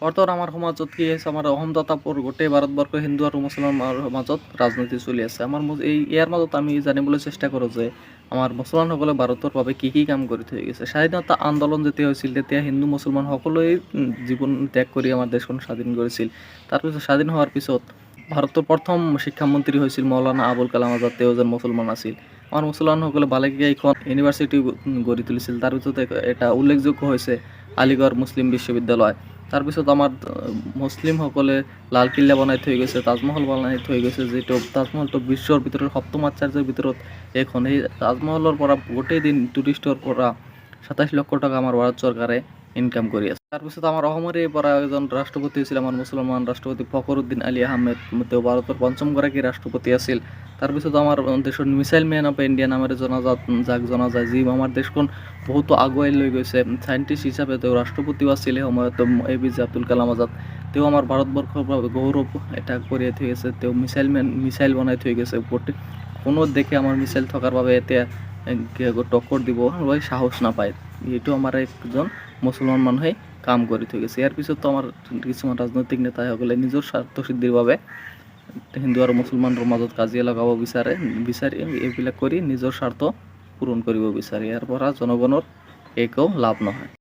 বৰ্তমান আমাৰ সমাজত কি হৈছে, আমাৰ অসম তথা গোটেই ভাৰতবৰ্ষ হিন্দু আৰু মুছলমানৰ মাজত ৰাজনীতি চলি আছে। ইয়াৰ মাজত আমি জানিবলৈ চেষ্টা কৰোঁ যে আমাৰ মুছলমানসকলে ভাৰতৰ বাবে কি কি কাম কৰি থৈ গৈছে। স্বাধীনতা আন্দোলন যেতিয়া হৈছিল তেতিয়া হিন্দু মুছলমান সকলোৱে জীৱন ত্যাগ কৰি আমাৰ দেশখন স্বাধীন কৰিছিল। তাৰপিছত স্বাধীন হোৱাৰ পিছত ভাৰতৰ প্ৰথম শিক্ষামন্ত্ৰী হৈছিল মৌলানা আবুল কালাম আজাদ, তেওঁ এজন মুছলমান আছিল। আমাৰ মুছলমানসকলে ভালেকেইখন ইউনিভাৰ্চিটি গঢ়ি তুলিছিল। তাৰপিছত এটা উল্লেখযোগ্য হৈছে আলিগড় মুছলিম বিশ্ববিদ্যালয়। তাৰপিছত আমাৰ মুছলিমসকলে লালকিল্লা বনাই থৈ গৈছে, তাজমহল বনাই থৈ গৈছে, যিটো তাজমহলটো বিশ্বৰ ভিতৰত সপ্তম আশ্চৰ্যৰ ভিতৰত এখন। এই তাজমহলৰ পৰা গোটেই দিন টুৰিষ্টৰ পৰা ২৭ লক্ষ টকা আমাৰ ভাৰত চৰকাৰে ইনকাম কৰি আছে। তাৰপিছত আমাৰ অসমৰে পৰা এজন ৰাষ্ট্ৰপতি হৈছিল আমাৰ মুছলমান ৰাষ্ট্ৰপতি ফখৰুদ্দিন আলী আহমেদ, তেওঁ ভাৰতৰ পঞ্চমগৰাকী ৰাষ্ট্ৰপতি আছিল। তাৰপিছত আমাৰ দেশৰ মিছাইল মেন অফ ইণ্ডিয়া নামেৰে যাক জনা যায়, যি আমাৰ দেশখন বহুতো আগুৱাই লৈ গৈছে। চাইণ্টিষ্ট হিচাপে তেওঁ ৰাষ্ট্ৰপতিও আছিল সেই সময়ত, APJ আব্দুল কালাম আজাদ। তেওঁ আমাৰ ভাৰতবৰ্ষৰ বাবে গৌৰৱ এটা কঢ়িয়াই থৈ গৈছে। তেওঁ মিছাইল বনাই থৈ গৈছে। কোনো দেশে আমাৰ মিছাইল থকাৰ বাবে এতিয়া টক্কৰ দিবলৈ সাহস নাপায়। এইটো আমাৰ একজন মুছলমান মানুহে কাম কৰি থৈ গৈছে। ইয়াৰ পিছতো আমাৰ কিছুমান ৰাজনৈতিক নেতাসকলে নিজৰ স্বাৰ্থ সিদ্ধিৰ বাবে হিন্দু আৰু মুছলমানৰ মাজত কাজিয়া লগাব বিচাৰি এইবিলাক কৰি নিজৰ স্বাৰ্থ পূৰণ কৰিব বিচাৰে। ইয়াৰ পৰা জনগণৰ একো লাভ নহয়।